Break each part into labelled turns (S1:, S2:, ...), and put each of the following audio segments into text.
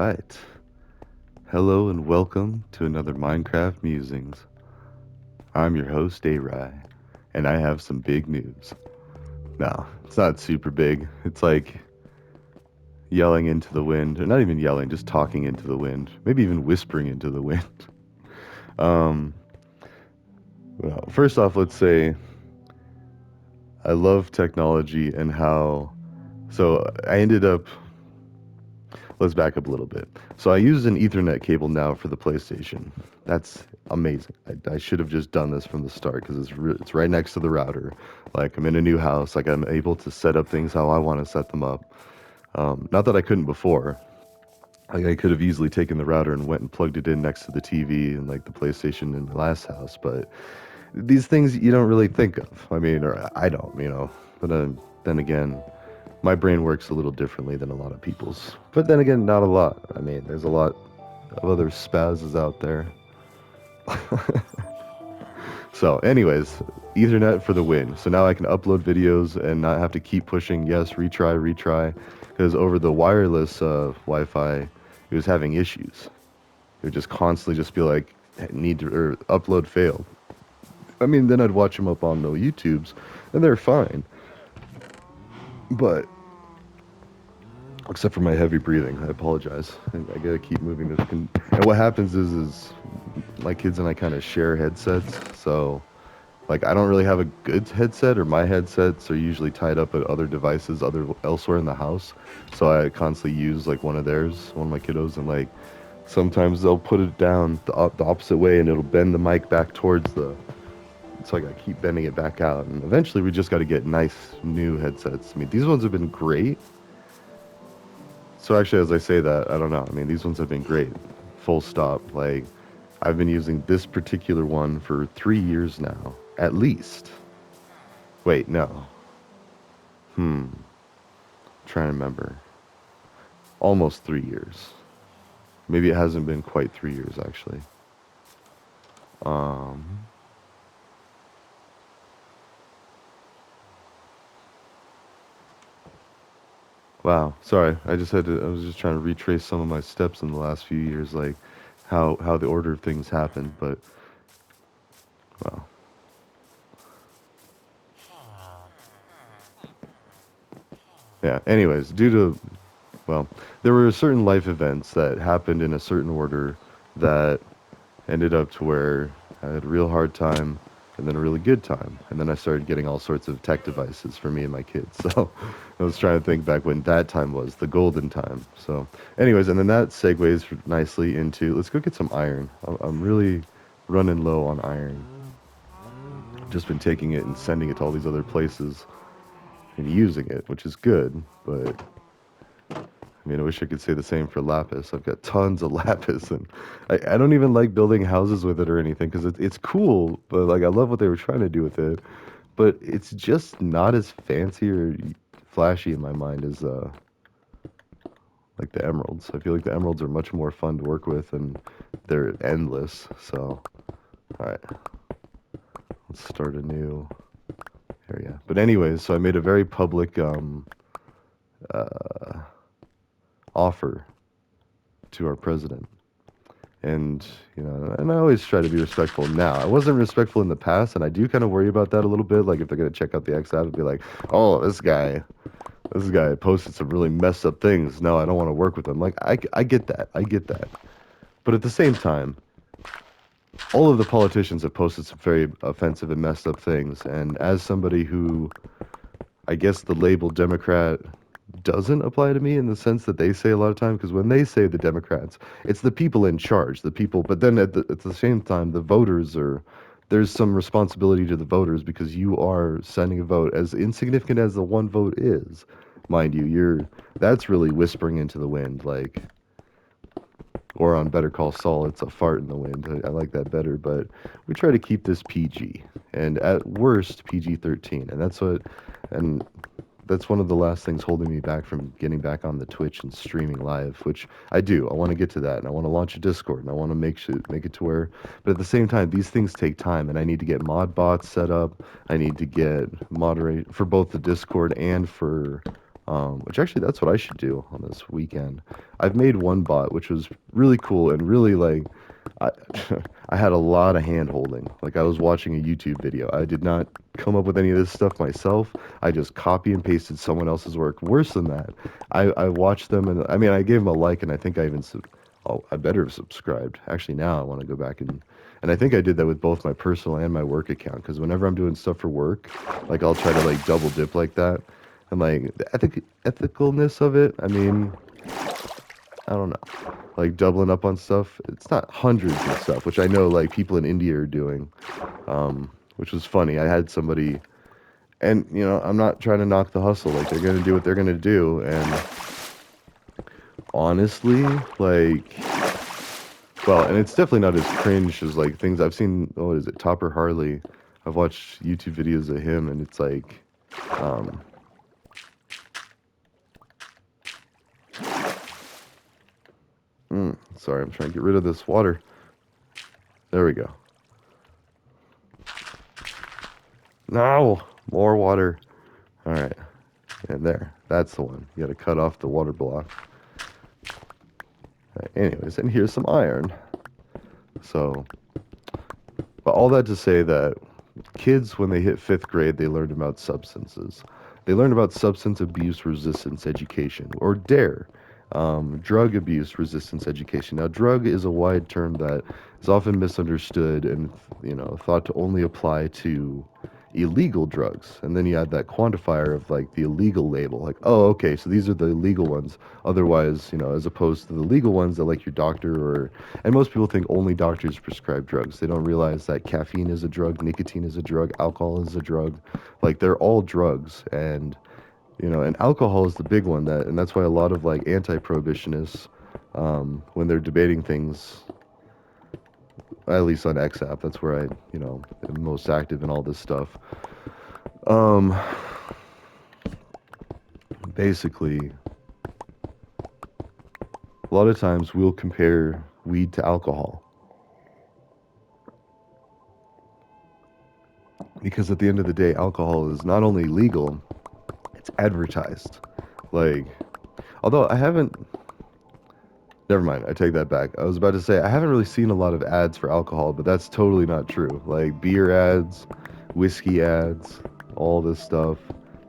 S1: right. Hello and welcome to another Minecraft Musings. I'm your host, A-Rye, and I have some big news. No, it's not super big. It's like yelling into the wind, or not even yelling, just talking into the wind, maybe even whispering into the wind. Um, well, first off, let's say I love technology and how. So I ended up let's back up a little bit. So I use an Ethernet cable now for the PlayStation. That's amazing. I should have just done this from the start because it's right next to the router. Like I'm in a new house. Like I'm able to set up things how I want to set them up. Not that I couldn't before. Like I could have easily taken the router and went and plugged it in next to the TV and like the PlayStation in the last house. But these things you don't really think of. I mean, or I don't, But then again, my brain works a little differently than a lot of people's. But then again, not a lot. I mean, there's a lot of other spazzes out there. So, anyways, Ethernet for the win. So now I can upload videos and not have to keep pushing yes, retry, retry. Because over the wireless Wi-Fi, it was having issues. It would just constantly just be like, need to, or upload failed. I mean, then I'd watch them up on the YouTubes, and they're fine. But except for my heavy breathing, I apologize. I gotta keep moving this. And what happens is my kids and I kind of share headsets, so like I don't really have a good headset, or my headsets are usually tied up at other devices, other elsewhere in the house. So I constantly use like one of theirs, one of my kiddos, and like sometimes they'll put it down the opposite way, and it'll bend the mic back towards the. So I gotta keep bending it back out, and eventually we just gotta get nice new headsets. I mean, these ones have been great. So actually, as I say that, I don't know. I mean, these ones have been great. Full stop. Like, I've been using this particular one for 3 years now, at least. Wait, no. Trying to remember. Almost 3 years. Maybe it hasn't been quite 3 years, actually. Um, wow. Sorry. I was just trying to retrace some of my steps in the last few years, like how the order of things happened, but, well. Yeah. Anyways, well, there were certain life events that happened in a certain order that ended up to where I had a real hard time and then a really good time. And then I started getting all sorts of tech devices for me and my kids. So I was trying to think back when that time was, the golden time. So, anyways, and then that segues nicely into let's go get some iron. I'm really running low on iron. I've just been taking it and sending it to all these other places and using it, which is good, but I mean, I wish I could say the same for lapis. I've got tons of lapis, and I don't even like building houses with it or anything because it's cool, but like I love what they were trying to do with it, but it's just not as fancy or flashy in my mind as like the emeralds. I feel like the emeralds are much more fun to work with, and they're endless. So, all right, let's start a new area. But anyways, so I made a very public uh, offer to our president. And, and I always try to be respectful now. I wasn't respectful in the past, and I do kind of worry about that a little bit. Like, if they're going to check out the X app and be like, oh, this guy posted some really messed up things. No, I don't want to work with him. Like, I get that. I get that. But at the same time, all of the politicians have posted some very offensive and messed up things. And as somebody who, I guess the label Democrat doesn't apply to me in the sense that they say a lot of time, because when they say the Democrats, it's the people in charge, the people, but then at the same time, the voters are, there's some responsibility to the voters because you are sending a vote. As insignificant as the one vote is, mind you, that's really whispering into the wind, like, or on Better Call Saul, it's a fart in the wind. I like that better, but we try to keep this PG, and at worst PG-13, and that's one of the last things holding me back from getting back on the Twitch and streaming live, which I do. I want to get to that, and I want to launch a Discord, and I want to make it to where. But at the same time, these things take time, and I need to get mod bots set up. I need to get moderate for both the Discord and for Which actually that's what I should do on this weekend. I've made one bot which was really cool and really like I I had a lot of hand holding. Like I was watching a YouTube video. I did not come up with any of this stuff myself. I just copy and pasted someone else's work. Worse than that, I watched them and I mean I gave them a like and I think I even oh, I better have subscribed. Actually, now I want to go back and I think I did that with both my personal and my work account because whenever I'm doing stuff for work, like I'll try to like double dip like that. And like the ethicalness of it, I mean, I don't know. Like doubling up on stuff, it's not hundreds and stuff, which I know like people in India are doing, which was funny. I had somebody, and you know, I'm not trying to knock the hustle. Like they're gonna do what they're gonna do, and honestly, like, well, and it's definitely not as cringe as like things I've seen. Oh, what is it, Topper Harley? I've watched YouTube videos of him, and it's like, um, sorry, I'm trying to get rid of this water. There we go. No, more water. All right, and there, that's the one. You got to cut off the water block. Right, anyways, and here's some iron. So, but all that to say that kids, when they hit fifth grade, they learned about substances. They learned about substance abuse resistance education, or DARE, drug abuse resistance education. Now, drug is a wide term that is often misunderstood and thought to only apply to illegal drugs. And then you add that quantifier of like the illegal label, like, oh, okay, so these are the illegal ones. Otherwise, as opposed to the legal ones that like your doctor and most people think only doctors prescribe drugs. They don't realize that caffeine is a drug, nicotine is a drug, alcohol is a drug. Like they're all drugs. And alcohol is the big one and that's why a lot of like anti-prohibitionists, when they're debating things, at least on XApp, that's where I, am most active in all this stuff. Um, Basically, a lot of times we'll compare weed to alcohol. Because at the end of the day, alcohol is not only legal, it's advertised. Like, although I haven't, never mind, I take that back. I was about to say, I haven't really seen a lot of ads for alcohol, but that's totally not true. Like, beer ads, whiskey ads, all this stuff.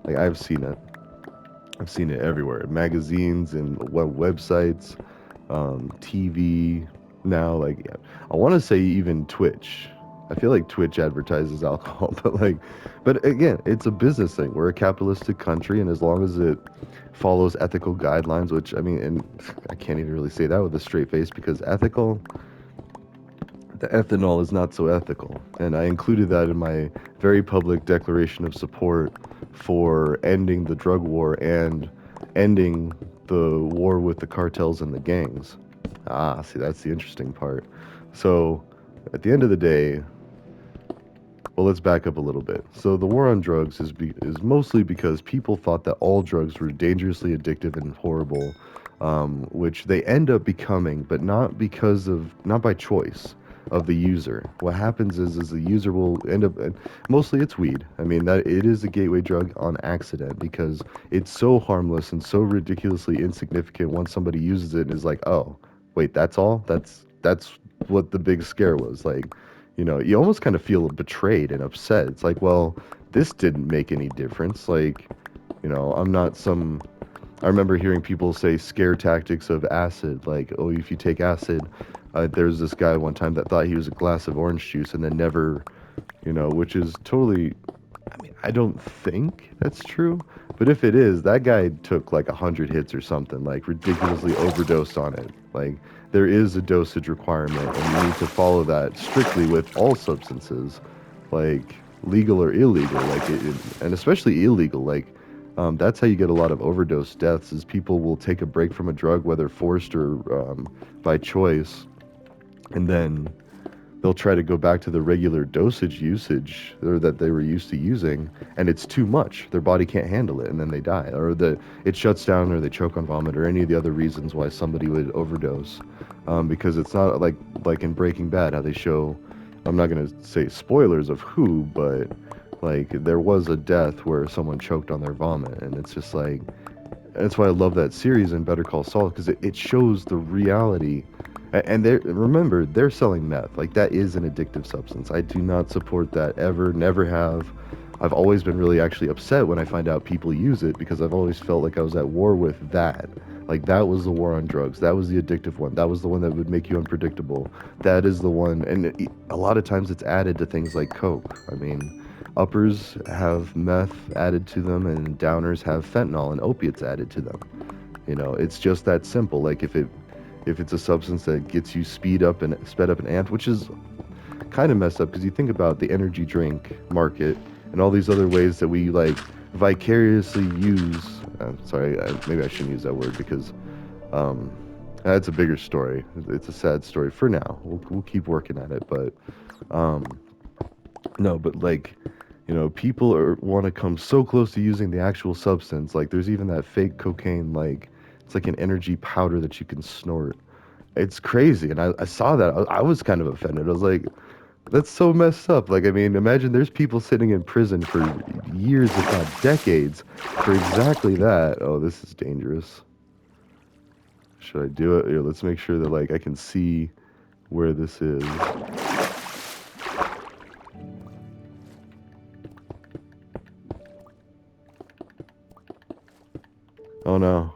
S1: Like, I've seen it. I've seen it everywhere. Magazines and websites, TV now. Like, yeah. I want to say even Twitch. I feel like Twitch advertises alcohol, but again, it's a business thing. We're a capitalistic country, and as long as it follows ethical guidelines, which I mean, and I can't even really say that with a straight face because ethical, the ethanol is not so ethical. And I included that in my very public declaration of support for ending the drug war and ending the war with the cartels and the gangs. Ah, see, that's the interesting part. So, at the end of the day, well, let's back up a little bit. So the war on drugs is mostly because people thought that all drugs were dangerously addictive and horrible, which they end up becoming, but not by choice of the user. What happens is the user will end up, and mostly it's weed. I mean that it is a gateway drug on accident because it's so harmless and so ridiculously insignificant once somebody uses it and is like, oh, wait, that's all? That's what the big scare was. Like, you almost kind of feel betrayed and upset. It's like, well, this didn't make any difference. Like, I'm not some. I remember hearing people say scare tactics of acid, like, oh, if you take acid, there's this guy one time that thought he was a glass of orange juice and then never, which is totally. I mean, I don't think that's true, but if it is, that guy took like 100 hits or something, like ridiculously overdosed on it. Like there is a dosage requirement, and you need to follow that strictly with all substances, like legal or illegal, and especially illegal. Like that's how you get a lot of overdose deaths. Is people will take a break from a drug, whether forced or by choice, and then they'll try to go back to the regular dosage usage or that they were used to using, and it's too much. Their body can't handle it, and then they die, or it shuts down, or they choke on vomit, or any of the other reasons why somebody would overdose. Because it's not like in Breaking Bad how they show. I'm not gonna say spoilers of who, but like there was a death where someone choked on their vomit, and it's just like And that's why I love that series in Better Call Saul because it shows the reality. And they remember they're selling meth. Like that is an addictive substance. I do not support that ever. Never have. I've always been really actually upset when I find out people use it because I've always felt like I was at war with that. Like that was the war on drugs. That was the addictive one. That was the one that would make you unpredictable. That is the one. And a lot of times it's added to things like Coke. I mean, uppers have meth added to them, and downers have fentanyl and opiates added to them. You know, it's just that simple. Like if it's a substance that gets you sped up and amped, which is kind of messed up because you think about the energy drink market and all these other ways that we like vicariously use. Sorry, maybe I shouldn't use that word because um, that's a bigger story. It's a sad story for now. We'll keep working at it, but um, no, but like, you know, people are want to come so close to using the actual substance. Like, there's even that fake cocaine, like it's like an energy powder that you can snort. It's crazy, and I saw that. I was kind of offended. I was like, that's so messed up. Like, I mean, imagine there's people sitting in prison for years, if not decades, for exactly that. Oh, this is dangerous. Should I do it? Here, let's make sure that like I can see where this is. Oh no.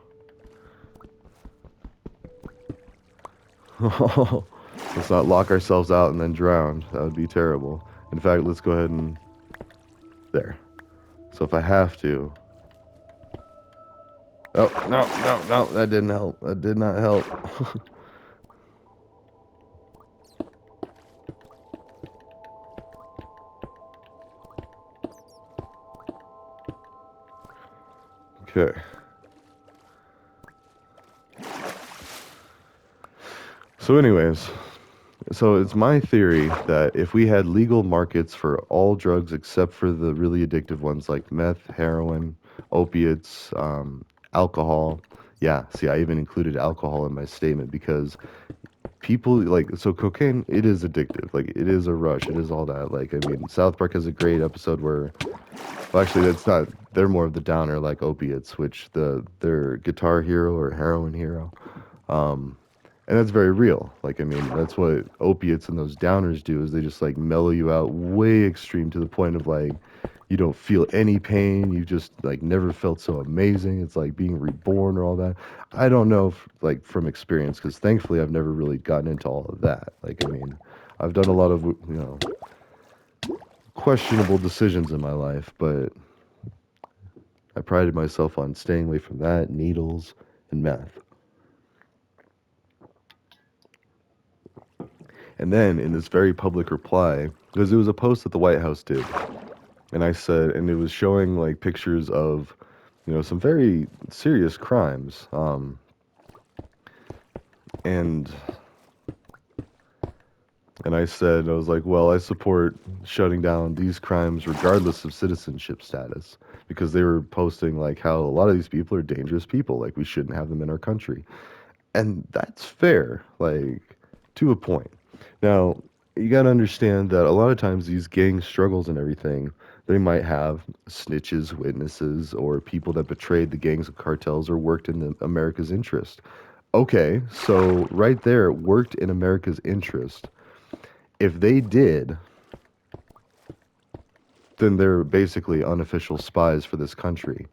S1: Let's not lock ourselves out and then drown. That would be terrible. In fact, let's go ahead and there. So if I have to. Oh, no, no, no, that didn't help. That did not help. Okay. So anyways, so it's my theory that if we had legal markets for all drugs except for the really addictive ones like meth, heroin, opiates, alcohol. Yeah, see, I even included alcohol in my statement because people like so cocaine it is addictive, like it is a rush, it is all that. Like I mean South Park has a great episode where well actually that's not, they're more of the downer like opiates, which their guitar hero or heroin hero, um and that's very real. Like I mean that's what opiates and those downers do is they just like mellow you out way extreme to the point of like you don't feel any pain. You just like never felt so amazing. It's like being reborn or all that. I don't know if, like from experience because thankfully I've never really gotten into all of that. Like I mean, I've done a lot of questionable decisions in my life, but I prided myself on staying away from that, needles, and meth. And then in this very public reply, because it was a post that the White House did, and I said, and it was showing like pictures of, some very serious crimes. And and I said, I was like, well, I support shutting down these crimes regardless of citizenship status because they were posting like how a lot of these people are dangerous people, like we shouldn't have them in our country. And that's fair, like to a point. Now, you got to understand that a lot of times these gang struggles and everything, they might have snitches, witnesses, or people that betrayed the gangs of cartels or worked in America's interest. Okay, so right there, worked in America's interest. If they did, then they're basically unofficial spies for this country.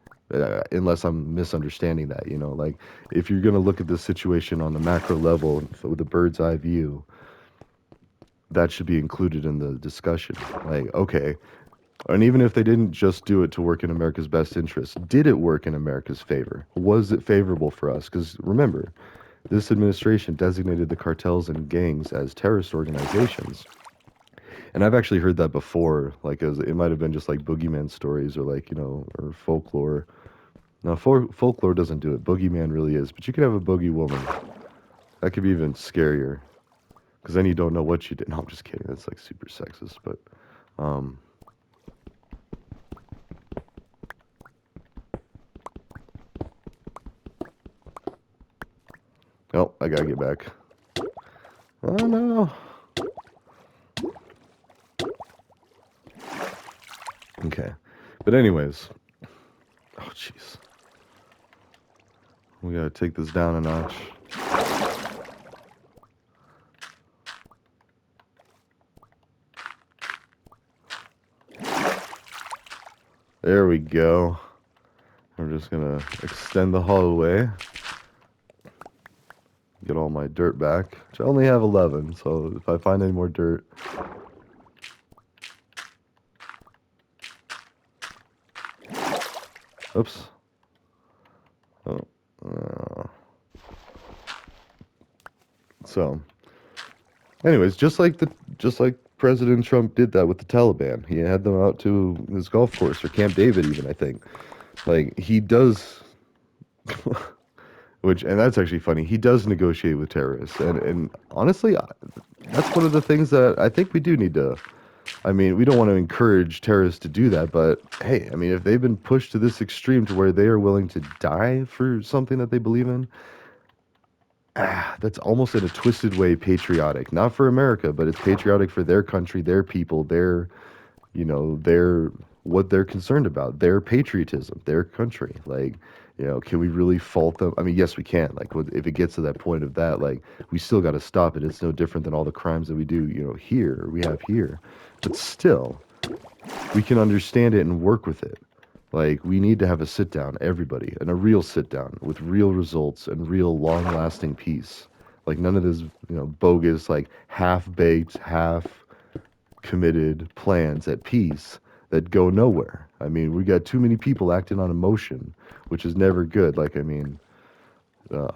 S1: Unless I'm misunderstanding that, like if you're going to look at this situation on the macro level with a bird's eye view, that should be included in the discussion. Like, okay, and even if they didn't just do it to work in America's best interest, did it work in America's favor? Was it favorable for us? Because remember, this administration designated the cartels and gangs as terrorist organizations. And I've actually heard that before, like as it might have been just like boogeyman stories or like, or folklore. Now, folklore doesn't do it. Boogeyman really is. But you could have a boogie woman. That could be even scarier. Because then you don't know what you did. No, I'm just kidding. That's like super sexist. But, um, oh, I gotta get back. Oh, no. Okay. But anyways. Oh, jeez. We gotta take this down a notch. There we go. I'm just gonna extend the hallway. Get all my dirt back. Which I only have 11, so if I find any more dirt. Oops. Oh. Uh, so, anyways, just like President Trump did that with the Taliban. He had them out to his golf course or Camp David, even I think. Like he does, which and that's actually funny. He does negotiate with terrorists, and honestly, that's one of the things that I think we do need to. I mean, we don't want to encourage terrorists to do that, but hey, I mean, if they've been pushed to this extreme to where they are willing to die for something that they believe in, that's almost in a twisted way patriotic. Not for America, but it's patriotic for their country, their people, their, their what they're concerned about, their patriotism, their country. Like, can we really fault them? I mean, yes, we can. Like, if it gets to that point of that, like, we still got to stop it. It's no different than all the crimes that we do, here, we have here. But still, we can understand it and work with it. Like, we need to have a sit down, everybody, and a real sit down with real results and real long lasting peace. Like, none of this, bogus, like, half baked, half committed plans at peace that go nowhere. I mean, we got too many people acting on emotion, which is never good. Like, I mean, uh,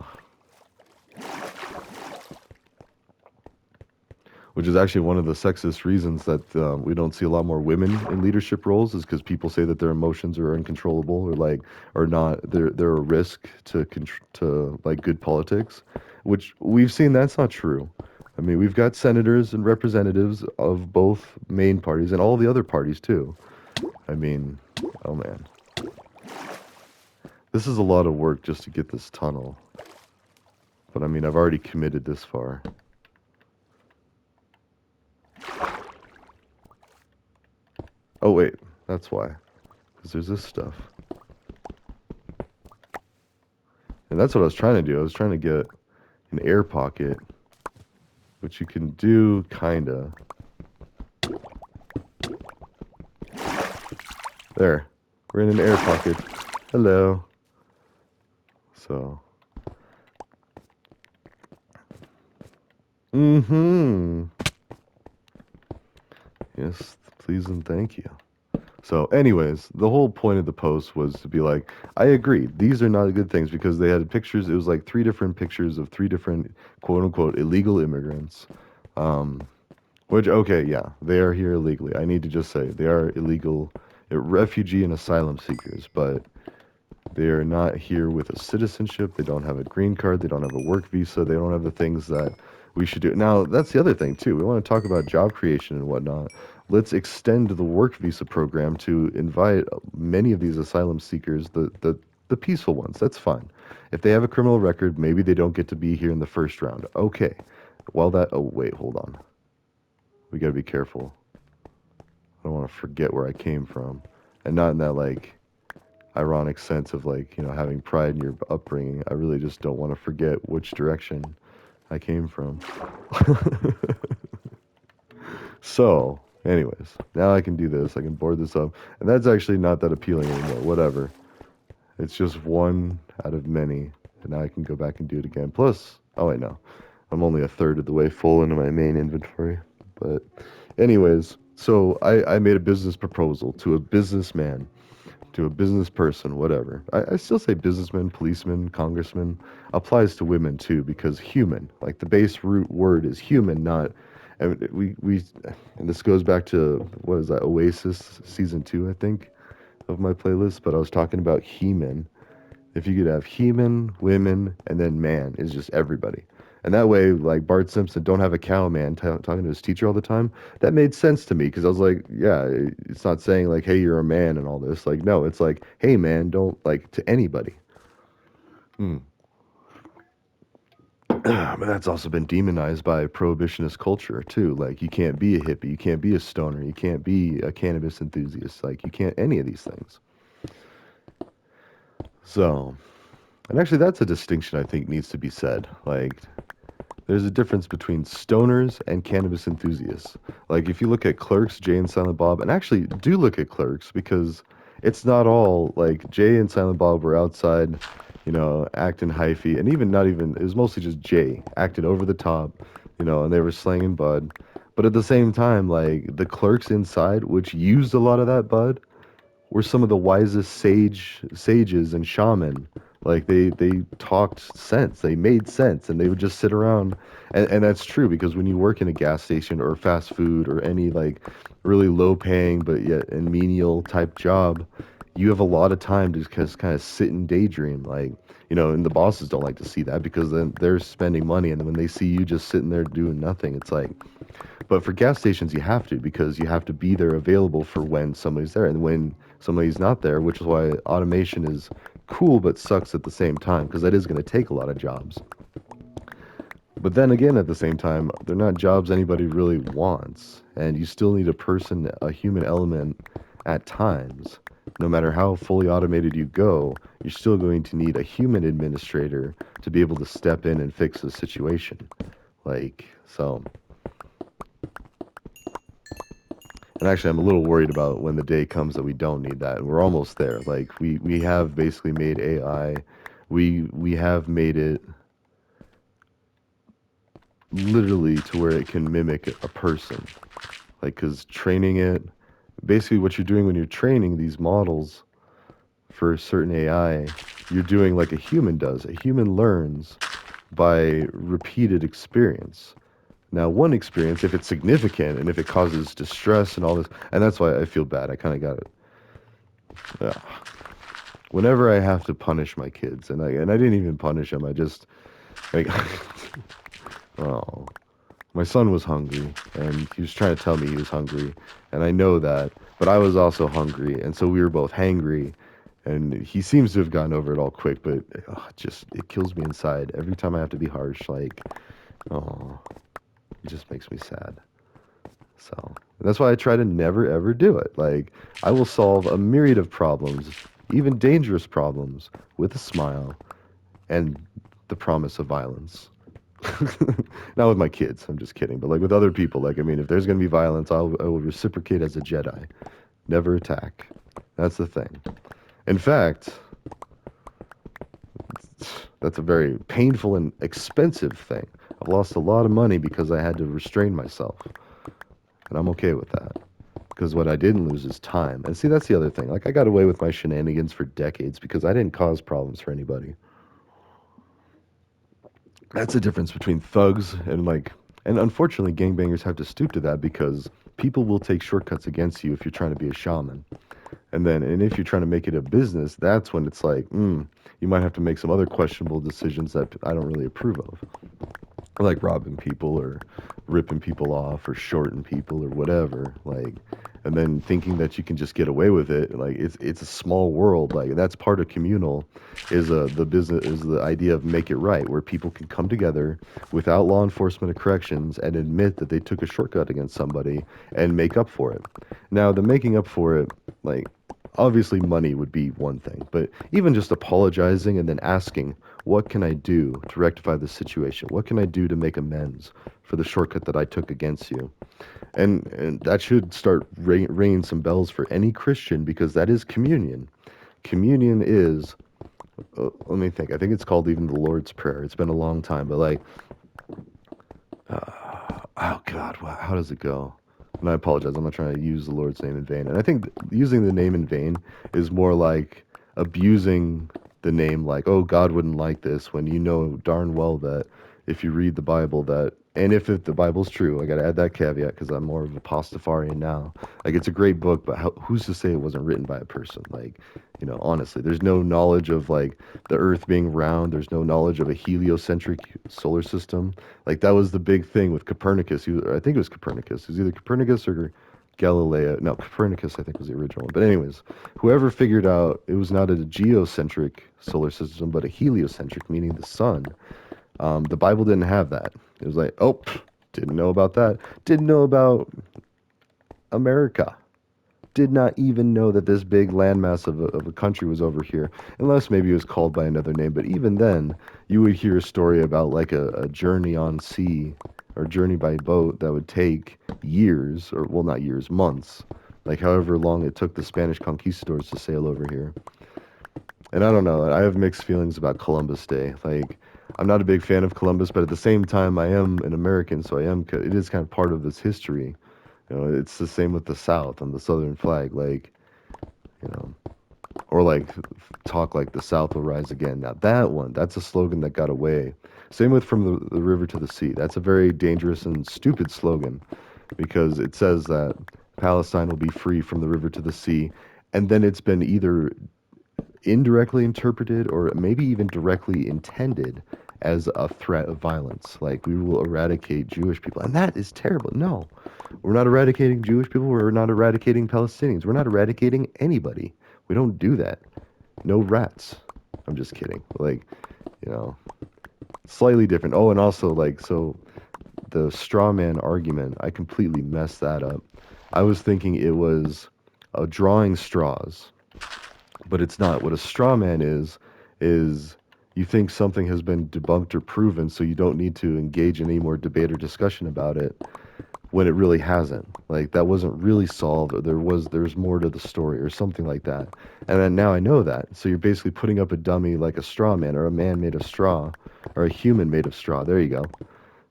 S1: which is actually one of the sexist reasons that we don't see a lot more women in leadership roles is because people say that their emotions are uncontrollable or like are not they're a risk to to like good politics, which we've seen that's not true. I mean, we've got senators and representatives of both main parties and all the other parties too. I mean, oh man, this is a lot of work just to get this tunnel. But I mean, I've already committed this far. Oh wait, that's why. Because there's this stuff. And that's what I was trying to do. I was trying to get an air pocket, which you can do, kinda. There. We're in an air pocket. Hello. So. Mm-hmm. Yes, please and thank you. So, anyways, the whole point of the post was to be like, I agree, these are not good things because they had pictures. It was like three different pictures of three different quote unquote illegal immigrants. Um, which, okay, yeah, they are here illegally. I need to just say they are illegal refugee and asylum seekers, but they are not here with a citizenship. They don't have a green card. They don't have a work visa. They don't have the things that we should do. Now, that's the other thing, too. We want to talk about job creation and whatnot. Let's extend the work visa program to invite many of these asylum seekers, the peaceful ones. That's fine. If they have a criminal record, maybe they don't get to be here in the first round. Okay. Well, oh, wait, hold on. We got to be careful. I don't want to forget where I came from. And not in that, like, ironic sense of like having pride in your upbringing. I really just don't want to forget which direction I came from. So, anyways, now I can do this. I can board this up, and that's actually not that appealing anymore. Whatever. It's just one out of many, and now I can go back and do it again. Plus, oh wait, no, I'm only a third of the way full into my main inventory. But, anyways, so I made a business proposal to a businessman, to a business person, whatever. I still say businessman, policeman, congressman applies to women too because human, like the base root word is human, not. And and this goes back to what is that Oasis season 2, I think, of my playlist. But I was talking about he-men. If you could have he-men, women, and then man is just everybody. And that way, like Bart Simpson, don't have a cow man talking to his teacher all the time. That made sense to me because I was like, yeah, it's not saying like, hey, you're a man and all this. Like, no, it's like, hey, man, don't like to anybody. Hmm. But that's also been demonized by prohibitionist culture too. Like, you can't be a hippie, you can't be a stoner, you can't be a cannabis enthusiast. Like, you can't any of these things. So, And actually, that's a distinction I think needs to be said. Like, there's a difference between stoners and cannabis enthusiasts. Like, if you look at Clerks, Jay and Silent Bob, and actually do look at Clerks because it's not all like Jay and Silent Bob were outside, acting hyphy, and even not even, it was mostly just Jay acting over the top, and they were slanging bud. But at the same time, like, the Clerks inside, which used a lot of that bud, were some of the wisest sages and shaman. Like they talked sense, they made sense, and they would just sit around. And that's true because when you work in a gas station or fast food or any like really low paying but yet and menial type job, you have a lot of time to just kind of sit and daydream. Like, and the bosses don't like to see that because then they're spending money, and when they see you just sitting there doing nothing, it's like, but for gas stations, you have to because you have to be there available for when somebody's there and when somebody's not there, which is why automation is cool but sucks at the same time because that is going to take a lot of jobs. But then again, at the same time, they're not jobs anybody really wants, and you still need a person, a human element at times. No matter how fully automated you go, you're still going to need a human administrator to be able to step in and fix the situation. Like, so. And actually, I'm a little worried about when the day comes that we don't need that. We're almost there. Like we have basically made AI, we have made it literally to where it can mimic a person. Like, because training it, basically what you're doing when you're training these models for a certain AI, you're doing like a human does. A human learns by repeated experience. Now, one experience, if it's significant and if it causes distress and all this, and that's why I feel bad. I kind of got it. Whenever I have to punish my kids, and I didn't even punish them. I just like, oh, my son was hungry, and he was trying to tell me he was hungry, and I know that, but I was also hungry, and so we were both hangry, and he seems to have gotten over it all quick, but just it kills me inside every time I have to be harsh. Like, oh, it just makes me sad. So that's why I try to never ever do it. Like, I will solve a myriad of problems, even dangerous problems, with a smile and the promise of violence. Not with my kids, I'm just kidding. But like with other people, like, I mean, if there's going to be violence, I will reciprocate as a Jedi. Never attack. That's the thing. In fact, that's a very painful and expensive thing. I've lost a lot of money because I had to restrain myself. And I'm okay with that. Because what I didn't lose is time. And see, that's the other thing. Like, I got away with my shenanigans for decades because I didn't cause problems for anybody. That's the difference between thugs and like, and unfortunately, gangbangers have to stoop to that because people will take shortcuts against you if you're trying to be a shaman. And if you're trying to make it a business, that's when it's like, you might have to make some other questionable decisions that I don't really approve of, like robbing people or ripping people off or shorting people or whatever. Like, and then thinking that you can just get away with it. Like, it's a small world. Like, that's part of communal is the business is the idea of make it right, where people can come together without law enforcement or corrections and admit that they took a shortcut against somebody and make up for it. Now, the making up for it, like, obviously money would be one thing, but even just apologizing and then asking, what can I do to rectify this situation? What can I do to make amends for the shortcut that I took against you? And that should start ringing some bells for any Christian because that is communion. Communion is, let me think, I think it's called even the Lord's Prayer. It's been a long time, but like, oh God, how does it go? And I apologize. I'm not trying to use the Lord's name in vain. And I think using the name in vain is more like abusing the name, like, oh, God wouldn't like this, when you know darn well that if you read the Bible, that, and if the Bible's true, I got to add that caveat because I'm more of a Pastafarian now. Like, it's a great book, but who's to say it wasn't written by a person? Like, honestly, there's no knowledge of like the Earth being round. There's no knowledge of a heliocentric solar system. Like, that was the big thing with Copernicus. I think it was Copernicus. It was either Copernicus or Galileo. No, Copernicus, I think, was the original one. But anyways, whoever figured out it was not a geocentric solar system, but a heliocentric, meaning the sun. The Bible didn't have that. It was like, didn't know about that. Didn't know about America. did not even know that this big landmass of a country was over here, unless maybe it was called by another name. But even then, you would hear a story about like a journey on sea or journey by boat that would take years, or well, not years, months, like however long it took the Spanish conquistadors to sail over here. And I don't know, I have mixed feelings about Columbus Day. Like, I'm not a big fan of Columbus, but at the same time, I am an American, so I am. It is kind of part of this history. You know, it's the same with the South and the Southern flag. Like, you know, or like talk like the South will rise again. Now that one, that's a slogan that got away. Same with from the river to the sea. That's a very dangerous and stupid slogan because it says that Palestine will be free from the river to the sea, and then it's been either indirectly interpreted or maybe even directly intended as a threat of violence. Like, we will eradicate Jewish people. And that is terrible. No, we're not eradicating Jewish people. We're not eradicating Palestinians. We're not eradicating anybody. We don't do that. No rats. I'm just kidding. Like, you know, slightly different. Oh, and also, like, so the straw man argument, I completely messed that up. I was thinking it was drawing straws, but it's not. What a straw man is you think something has been debunked or proven, so you don't need to engage in any more debate or discussion about it when it really hasn't. Like, that wasn't really solved, or there's more to the story or something like that. And then now I know that. So you're basically putting up a dummy like a straw man or a man made of straw or a human made of straw. There you go.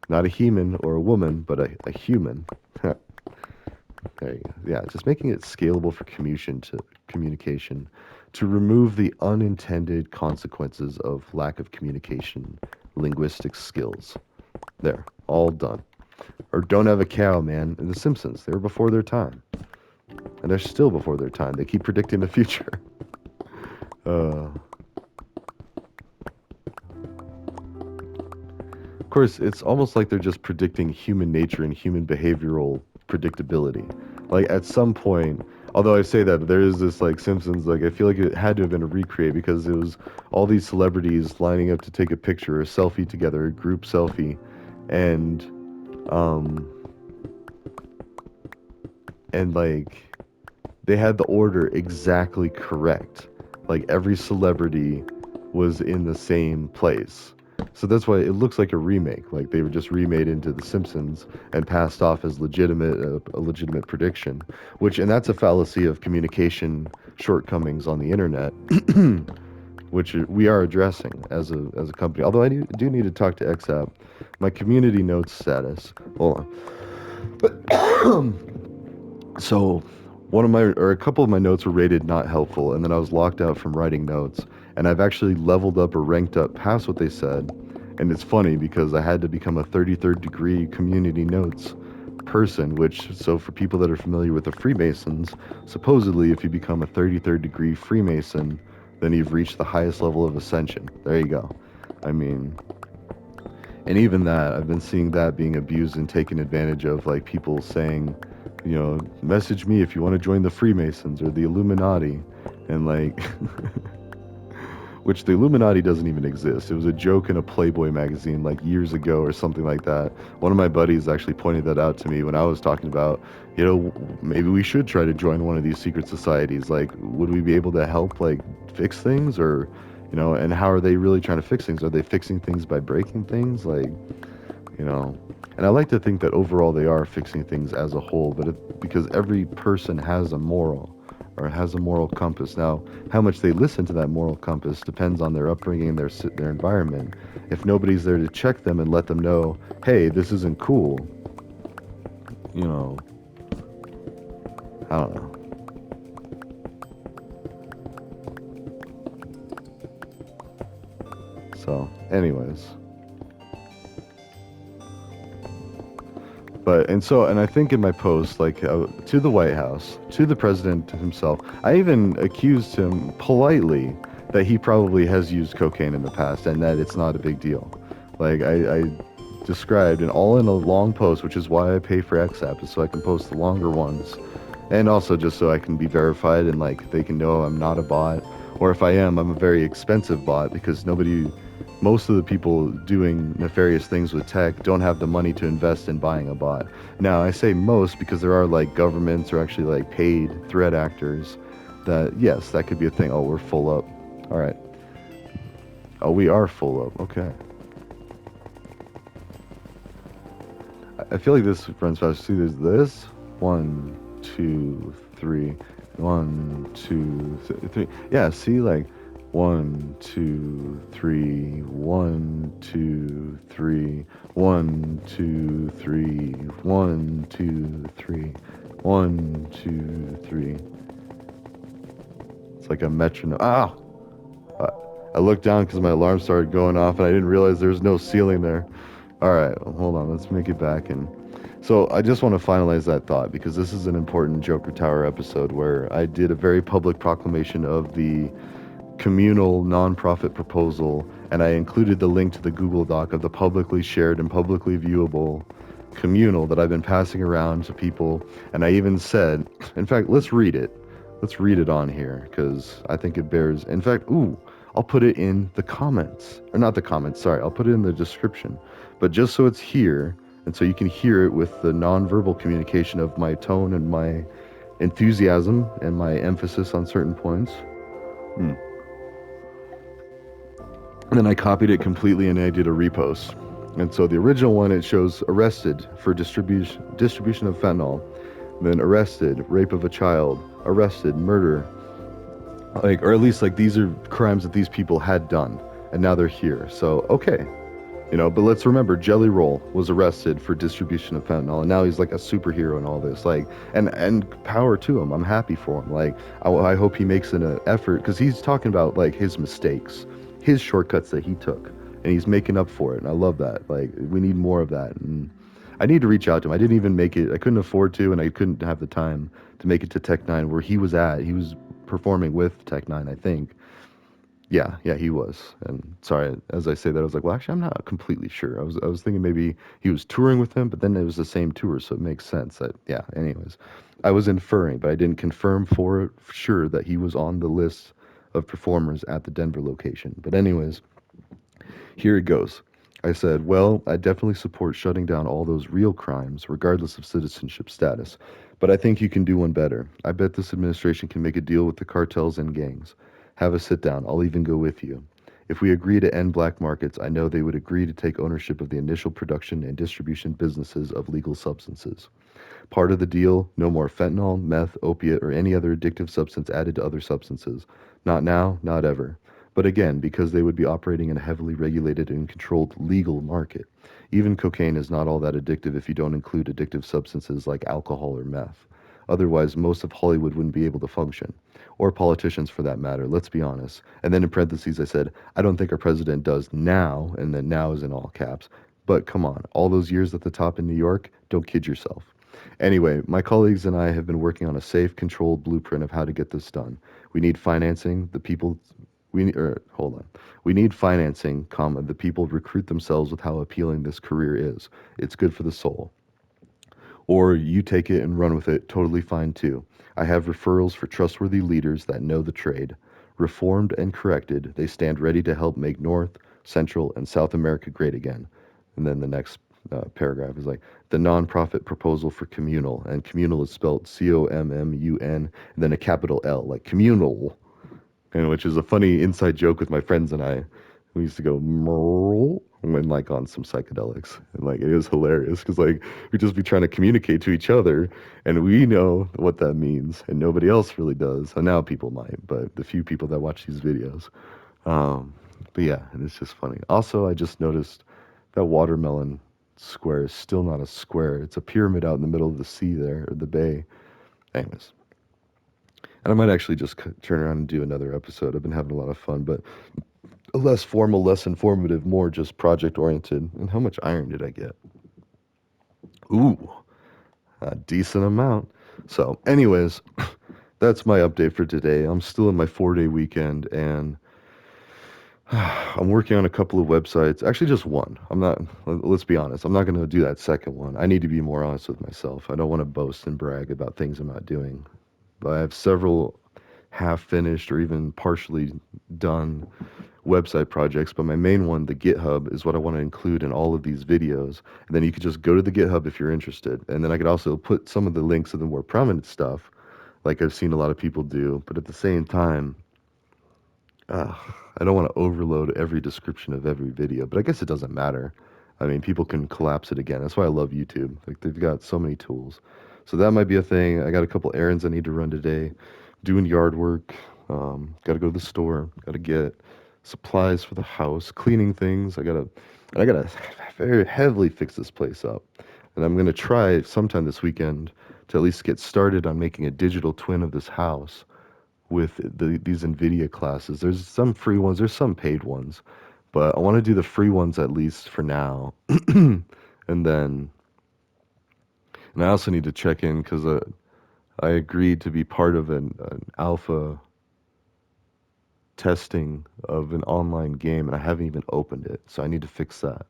S1: Not a human or a woman, but a human. There you go. Yeah, just making it scalable for communication to remove the unintended consequences of lack of communication, linguistic skills. There, all done. Or don't have a cow, man. In The Simpsons, they were before their time. And they're still before their time. They keep predicting the future. Of course, it's almost like they're just predicting human nature and human behavioral predictability. Like, at some point, although I say that, but there is this, like, Simpsons, like, I feel like it had to have been a recreate because it was all these celebrities lining up to take a picture, a selfie together, a group selfie, and, um, like, they had the order exactly correct. Like, every celebrity was in the same place. So that's why it looks like a remake. Like, they were just remade into The Simpsons and passed off as legitimate, a legitimate prediction. And that's a fallacy of communication shortcomings on the internet, which we are addressing as a company. Although I do need to talk to XApp. My community notes status. Hold on. So a couple of my notes were rated not helpful, and then I was locked out from writing notes. And I've actually leveled up or ranked up past what they said. And it's funny because I had to become a 33rd degree community notes person, so for people that are familiar with the Freemasons, supposedly if you become a 33rd degree Freemason, then you've reached the highest level of ascension. There you go. I mean, and even that, I've been seeing that being abused and taken advantage of, like people saying, you know, message me if you want to join the Freemasons or the Illuminati, and like, which the Illuminati doesn't even exist. It was a joke in a Playboy magazine like years ago or something like that. One of my buddies actually pointed that out to me when I was talking about, you know, maybe we should try to join one of these secret societies. Like, would we be able to help, like, fix things, or, you know, and how are they really trying to fix things? Are they fixing things by breaking things? Like, you know, and I like to think that overall they are fixing things as a whole, but because every person has a moral or has a moral compass. Now, how much they listen to that moral compass depends on their upbringing and their environment. If nobody's there to check them and let them know, hey, this isn't cool, you know, I don't know. So, anyways. And I think in my post, like, to the White House, to the president himself, I even accused him politely that he probably has used cocaine in the past and that it's not a big deal. Like, I described, and all in a long post, which is why I pay for XApp, is so I can post the longer ones. And also just so I can be verified and, like, they can know I'm not a bot. Or if I am, I'm a very expensive bot because nobody most of the people doing nefarious things with tech don't have the money to invest in buying a bot. Now, I say most because there are like governments or actually like paid threat actors that, yes, that could be a thing. Oh, we're full up. All right. Oh, we are full up. Okay. I feel like this runs fast. See, there's this. One, two, three. One, two, three. Yeah, see, like, one, two, three. One, two, three. One, two, three. One, two, three. One, two, three. It's like a metronome. Ah! I I looked down because my alarm started going off and I didn't realize there was no ceiling there. All right, hold on. Let's make it back. And so I just want to finalize that thought because this is an important Joker Tower episode where I did a very public proclamation of the communal nonprofit proposal, and I included the link to the Google Doc of the publicly shared and publicly viewable communal that I've been passing around to people. And I even said, in fact, let's read it. Let's read it on here because I think it bears. In fact, I'll put it in the comments. Or not the comments, sorry. I'll put it in the description. But just so it's here, and so you can hear it with the nonverbal communication of my tone and my enthusiasm and my emphasis on certain points. Hmm. And then I copied it completely and I did a repost. And so the original one, it shows arrested for distribution of fentanyl, then arrested, rape of a child, arrested, murder, like, or at least like these are crimes that these people had done, and now they're here. So okay, but let's remember Jelly Roll was arrested for distribution of fentanyl, and now he's like a superhero and all this. Like, and power to him. I'm happy for him. Like, I hope he makes an effort because he's talking about like his mistakes, his shortcuts that he took, and he's making up for it. And I love that. Like, we need more of that. And I need to reach out to him. I didn't even make it. I couldn't afford to, and I couldn't have the time to make it to Tech Nine where he was at. He was performing with Tech Nine, I think. Yeah, he was. And sorry, as I say that, I was like, well, actually, I'm not completely sure. I was thinking maybe he was touring with him, but then it was the same tour, so it makes sense that, yeah, anyways. I was inferring, but I didn't confirm for sure that he was on the list of performers at the Denver location. But anyways, here it goes. I said, well, I definitely support shutting down all those real crimes, regardless of citizenship status. But I think you can do one better. I bet this administration can make a deal with the cartels and gangs. Have a sit down. I'll even go with you. If we agree to end black markets, I know they would agree to take ownership of the initial production and distribution businesses of legal substances. Part of the deal, no more fentanyl, meth, opiate, or any other addictive substance added to other substances. Not now, not ever. But again, because they would be operating in a heavily regulated and controlled legal market. Even cocaine is not all that addictive if you don't include addictive substances like alcohol or meth. Otherwise, most of Hollywood wouldn't be able to function. Or politicians for that matter, let's be honest. And then in parentheses, I said, I don't think our president does now, and then now is in all caps. But come on, all those years at the top in New York, don't kid yourself. Anyway, my colleagues and I have been working on a safe, controlled blueprint of how to get this done. We need financing. The people, hold on. We need financing, comma, the people recruit themselves with how appealing this career is. It's good for the soul. Or you take it and run with it, totally fine too. I have referrals for trustworthy leaders that know the trade. Reformed and corrected, they stand ready to help make North, Central, and South America great again. And then the next paragraph is like the nonprofit proposal for communal, and communal is spelled COMMUN, and then a capital L, like communal, and which is a funny inside joke with my friends and I. We used to go Merle when like on some psychedelics, and like it was hilarious because like we'd just be trying to communicate to each other, and we know what that means, and nobody else really does. And now people might, but the few people that watch these videos. Um, but yeah, and it's just funny. Also, I just noticed that watermelon square is still not a square. It's a pyramid out in the middle of the sea there, or the bay. Anyways, and I might actually just turn around and do another episode. I've been having a lot of fun, but less formal, less informative, more just project oriented. And how much iron did I get? Ooh, a decent amount. So, anyways, that's my update for today. I'm still in my 4-day weekend and I'm working on a couple of websites. Actually, just one. I'm not, let's be honest, I'm not going to do that second one. I need to be more honest with myself. I don't want to boast and brag about things I'm not doing. But I have several half finished or even partially done website projects, but my main one, the GitHub, is what I want to include in all of these videos. And then you could just go to the GitHub if you're interested. And then I could also put some of the links of the more prominent stuff, like I've seen a lot of people do. But at the same time, uh, I don't want to overload every description of every video, but I guess it doesn't matter. I mean, people can collapse it again. That's why I love YouTube. Like they've got so many tools. So that might be a thing. I got a couple errands I need to run today, doing yard work. Got to go to the store. Got to get supplies for the house, cleaning things. I gotta very heavily fix this place up. And I'm gonna try sometime this weekend to at least get started on making a digital twin of this house with these NVIDIA classes. There's some free ones, there's some paid ones, but I want to do the free ones at least for now. And then, and I also need to check in because I agreed to be part of an alpha testing of an online game, and I haven't even opened it, so I need to fix that.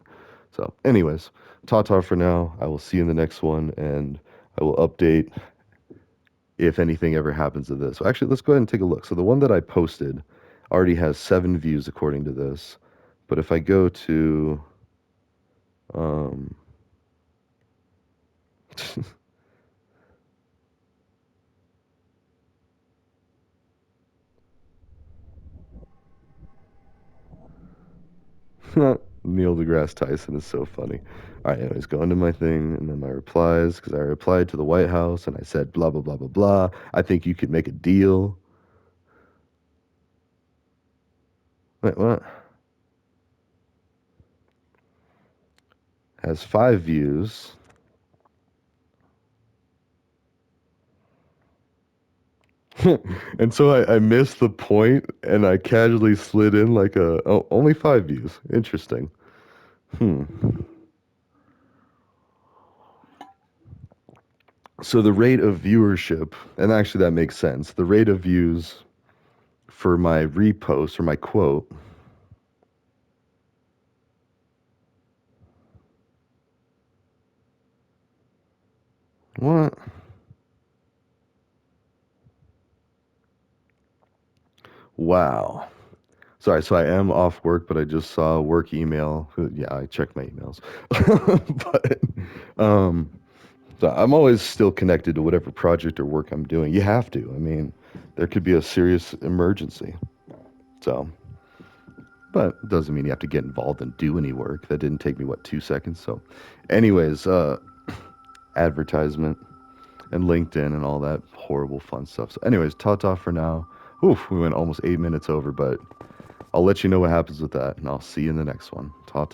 S1: So, anyways, ta for now. I will see you in the next one, and I will update if anything ever happens to this. So actually, let's go ahead and take a look. So the one that I posted already has 7 views according to this. But if I go to um Neil deGrasse Tyson is so funny. All right, anyways, go into my thing and then my replies because I replied to the White House and I said blah blah blah blah blah. I think you could make a deal. Wait, what? Has 5 views. And so I missed the point and I casually slid in like only 5 views. Interesting. Hmm. So the rate of viewership, and actually that makes sense. The rate of views for my repost or my quote. What? Wow. Sorry, so I am off work, but I just saw a work email. Yeah, I check my emails. But um so I'm always still connected to whatever project or work I'm doing. You have to. I mean, there could be a serious emergency. So, but it doesn't mean you have to get involved and do any work. That didn't take me, what, 2 seconds? So, anyways, advertisement and LinkedIn and all that horrible fun stuff. So, anyways, ta for now. Oof, we went almost 8 minutes over, but I'll let you know what happens with that, and I'll see you in the next one. Ta.